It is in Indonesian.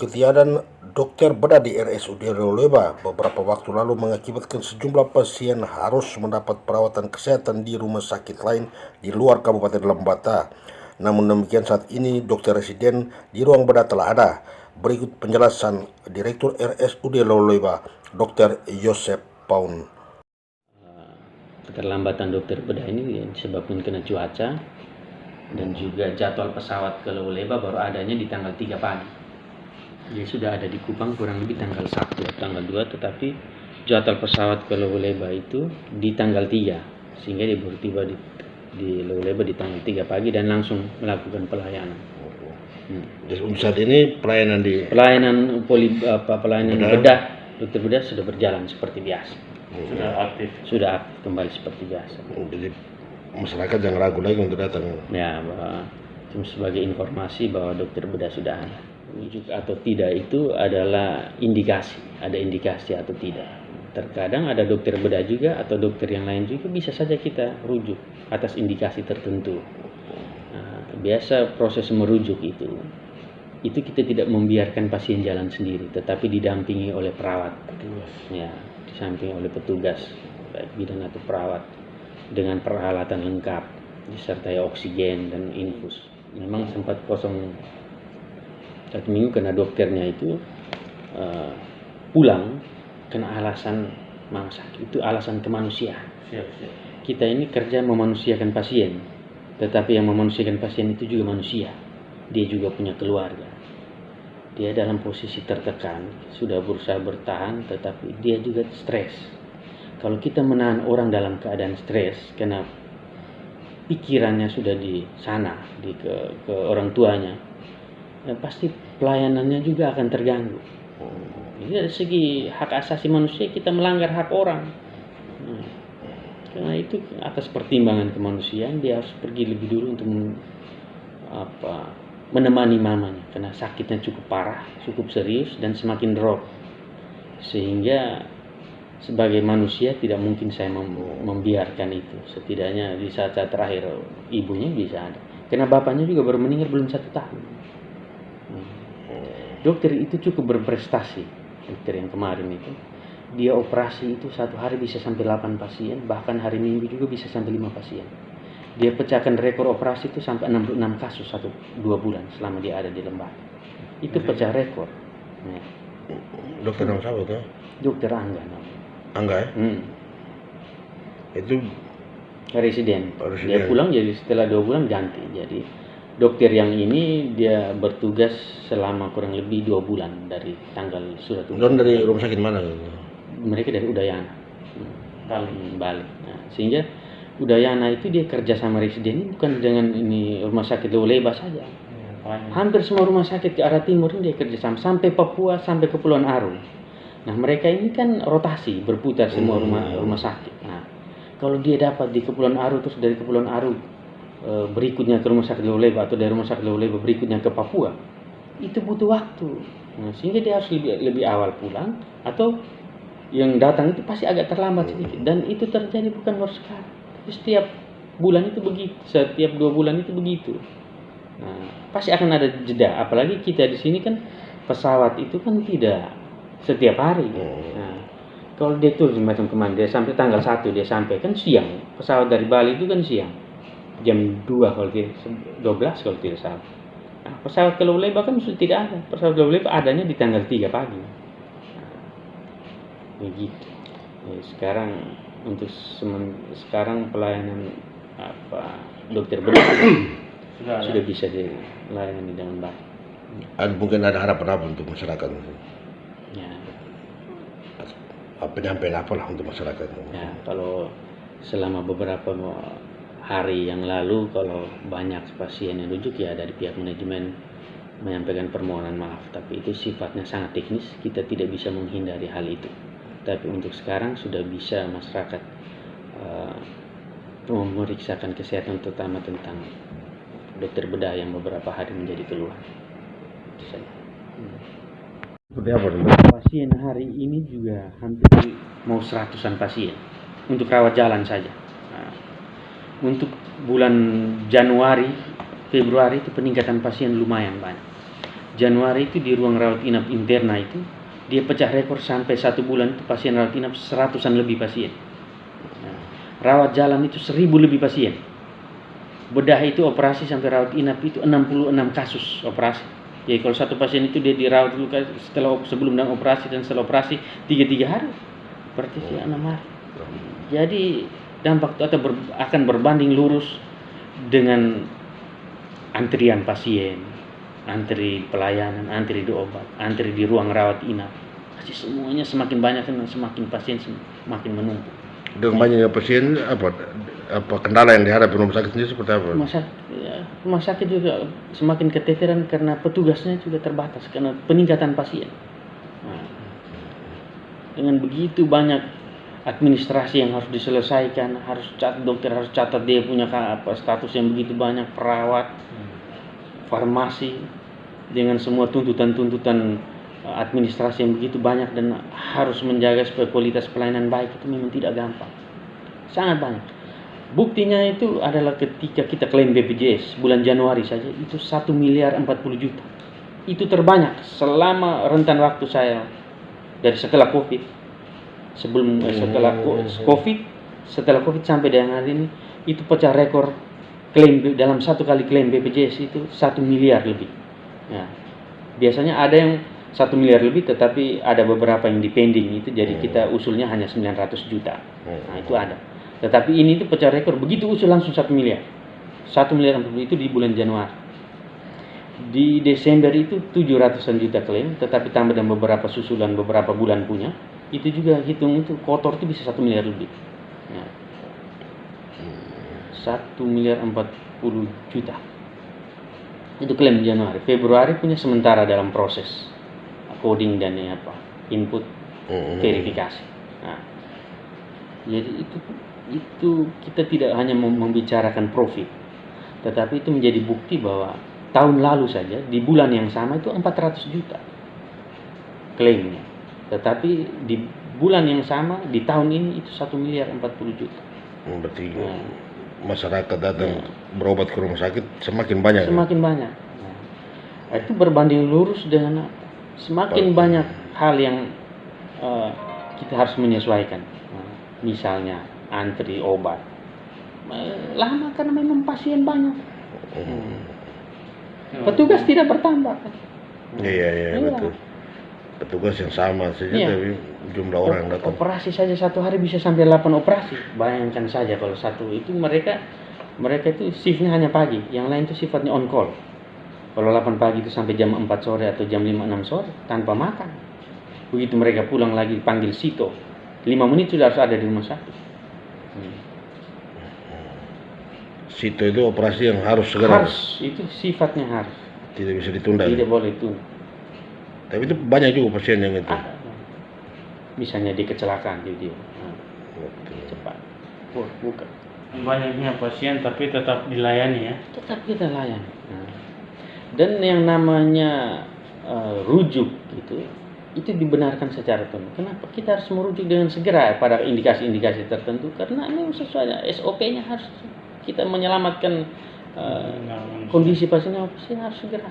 Ketiadaan dokter bedah di RSUD Loleba beberapa waktu lalu mengakibatkan sejumlah pasien harus mendapat perawatan kesehatan di rumah sakit lain di luar Kabupaten Lembata. Namun demikian saat ini dokter residen di ruang bedah telah ada. Berikut penjelasan Direktur RSUD Loleba, Dr. Yosep Paun. Keterlambatan dokter bedah ini disebabkan kena cuaca dan juga jadwal pesawat ke Loleba baru adanya di tanggal 3 pagi. Dia sudah ada di Kupang kurang lebih tanggal 1 atau tanggal 2, tetapi jadwal pesawat ke Loleba itu di tanggal 3, sehingga dia baru tiba di Loleba di tanggal 3 pagi dan langsung melakukan pelayanan. Jadi saat ini pelayanan bedah dokter bedah sudah berjalan seperti biasa. Sudah aktif kembali seperti biasa. Jadi masyarakat jangan ragu lagi untuk datang. Ya, cuma sebagai informasi bahwa dokter bedah sudah ada. Rujuk atau tidak itu adalah indikasi, ada indikasi atau tidak. Terkadang ada dokter bedah juga atau dokter yang lain juga bisa saja kita rujuk atas indikasi tertentu. Nah, biasa proses merujuk itu kita tidak membiarkan pasien jalan sendiri, tetapi didampingi oleh perawat. Ya, disamping oleh petugas baik bidan atau perawat dengan peralatan lengkap disertai oksigen dan infus. Memang sempat kosong 1 minggu karena dokternya itu pulang kena alasan mangsa. Itu alasan kemanusiaan. Kita ini kerja memanusiakan pasien, tetapi yang memanusiakan pasien itu juga manusia. Dia juga punya keluarga. Dia dalam posisi tertekan, sudah berusaha bertahan, tetapi dia juga stres. Kalau kita menahan orang dalam keadaan stres, karena pikirannya sudah di sana, ke orang tuanya, ya pasti pelayanannya juga akan terganggu. Jadi dari segi hak asasi manusia kita melanggar hak orang. Karena itu atas pertimbangan kemanusiaan dia harus pergi lebih dulu untuk menemani mamanya karena sakitnya cukup parah, cukup serius dan semakin drop. Sehingga sebagai manusia tidak mungkin saya membiarkan itu. Setidaknya di saat-saat terakhir ibunya bisa ada. Karena bapaknya juga baru meninggal belum 1 tahun. Dokter itu cukup berprestasi. Dokter yang kemarin itu, dia operasi itu 1 hari bisa sampai 8 pasien, bahkan hari Minggu juga bisa sampai 5 pasien. Dia pecahkan rekor operasi itu sampai 66 kasus 1-2 bulan selama dia ada di Lembata. Itu pecah rekor. Ya. Dokter nama siapa itu? Dokter Angga. Angga ya? Itu Residen. Dia pulang jadi setelah 2 bulan ganti. Jadi dokter yang ini dia bertugas selama kurang lebih 2 bulan dari tanggal surat. Dari rumah sakit mana? Mereka dari Udayana, Bali. Nah, sehingga Udayana itu dia kerja sama residen ini bukan dengan ini rumah sakit Loleba saja. Hampir semua rumah sakit ke arah timur ini dia kerja sama sampai Papua, sampai Kepulauan Aru. Nah, mereka ini kan rotasi berputar semua rumah sakit. Nah, kalau dia dapat di Kepulauan Aru terus dari Kepulauan Aru berikutnya ke rumah sakit Loleba atau dari rumah sakit Loleba berikutnya ke Papua, itu butuh waktu. Nah, sehingga dia harus lebih awal pulang atau yang datang itu pasti agak terlambat sedikit. Dan itu terjadi bukan baru sekarang, tapi setiap bulan itu begitu, setiap 2 bulan itu begitu. Nah, pasti akan ada jeda. Apalagi kita di sini kan pesawat itu kan tidak setiap hari. Nah, kalau dia turun macam kemarin dia sampai tanggal 1 dia sampai kan siang. Pesawat dari Bali itu kan siang. Jam 2 kalau tidak 12 kalau tidak salah. Nah, pesawat ke Loleba kan sudah tidak ada. Pesawat ke Loleba adanya di tanggal 3 pagi. Nah, begitu. Sekarang untuk sekarang pelayanan dokter bedah sudah bisa dilayani dengan baik. Mungkin ada harapan untuk masyarakat. Ya. Penyampaian apalah untuk masyarakat. Ya, kalau selama beberapa hari yang lalu kalau banyak pasien yang rujuk ya dari pihak manajemen menyampaikan permohonan maaf, tapi itu sifatnya sangat teknis, kita tidak bisa menghindari hal itu. Tapi untuk sekarang sudah bisa masyarakat memeriksakan kesehatan terutama tentang dokter bedah yang beberapa hari menjadi keluhan. Seperti apa? Pasien hari ini juga hampir mau 100-an pasien untuk rawat jalan saja. Nah, untuk bulan Januari, Februari itu peningkatan pasien lumayan banyak. Januari itu di ruang rawat inap interna itu dia pecah rekor sampai 1 bulan itu pasien rawat inap 100-an lebih pasien. Nah, rawat jalan itu 1000 lebih pasien. Bedah itu operasi sampai rawat inap itu 66 kasus operasi. Jadi kalau satu pasien itu dia dirawat dulu sebelum dan operasi dan setelah operasi 3 hari, berarti 6 hari. Jadi dampak itu akan berbanding lurus dengan antrian pasien, antri pelayanan, antri di obat, antri di ruang rawat inap. Pasti semuanya semakin banyak dan semakin pasien semakin menumpuk. Dengan banyaknya pasien, apa kendala yang dihadapi rumah sakit sendiri seperti apa? Rumah sakit juga semakin keteteran karena petugasnya juga terbatas karena peningkatan pasien. Nah, dengan begitu banyak administrasi yang harus diselesaikan, dokter harus catat dia punya status yang begitu banyak, perawat, farmasi, dengan semua tuntutan-tuntutan administrasi yang begitu banyak dan harus menjaga supaya kualitas pelayanan baik, itu memang tidak gampang, sangat banyak. Buktinya itu adalah ketika kita klaim BPJS bulan Januari saja itu 1 miliar 40 juta. Itu terbanyak selama rentan waktu saya dari setelah Covid. Setelah Covid sampai dengan hari ini itu pecah rekor klaim dalam satu kali klaim BPJS itu 1 miliar lebih. Ya. Biasanya ada yang 1 miliar lebih tetapi ada beberapa yang dipending itu jadi kita usulnya hanya 900 juta. Nah, itu ada. Tetapi ini itu pecah rekor, begitu usul langsung 1 miliar. 1 miliar itu di bulan Januari. Di Desember itu 700-an juta klaim, tetapi tambah dan beberapa susulan beberapa bulan punya, itu juga hitung itu kotor itu bisa 1 miliar lebih. Ya. 1 miliar 40 juta. Itu klaim Januari. Februari punya sementara dalam proses coding dan input verifikasi. Nah, jadi itu kita tidak hanya membicarakan profit, tetapi itu menjadi bukti bahwa tahun lalu saja di bulan yang sama itu 400 juta klaimnya, tetapi di bulan yang sama di tahun ini itu 1 miliar 40 juta. Berarti masyarakat datang berobat ke rumah sakit semakin banyak. Semakin banyak. Nah, itu berbanding lurus dengan semakin banyak hal yang kita harus menyesuaikan. Misalnya antri obat lama karena memang pasien banyak. Petugas tidak bertambah. Iya betul. Petugas yang sama saja tapi jumlah orang yang datang. Operasi saja satu hari bisa sampai 8 operasi. Bayangkan saja kalau satu itu mereka itu shiftnya hanya pagi, yang lain itu sifatnya on call. Kalau 8 pagi itu sampai jam 4 sore atau jam 5-6 sore tanpa makan. Begitu mereka pulang lagi panggil sito, 5 menit sudah harus ada di rumah sakit. Sito itu operasi yang harus segera. Harus, itu sifatnya harus. Tidak bisa ditunda. Tidak boleh ditunda. Tapi itu banyak juga pasien yang itu. Misalnya di kecelakaan dia. Cepat. Bukan. Banyaknya pasien tapi tetap dilayani ya. Tetap kita layani. Dan yang namanya rujuk itu dibenarkan secara penuh. Kenapa kita harus merujuk dengan segera pada indikasi-indikasi tertentu? Karena ini sesuai SOP-nya harus kita menyelamatkan kondisi pasiennya harus segera.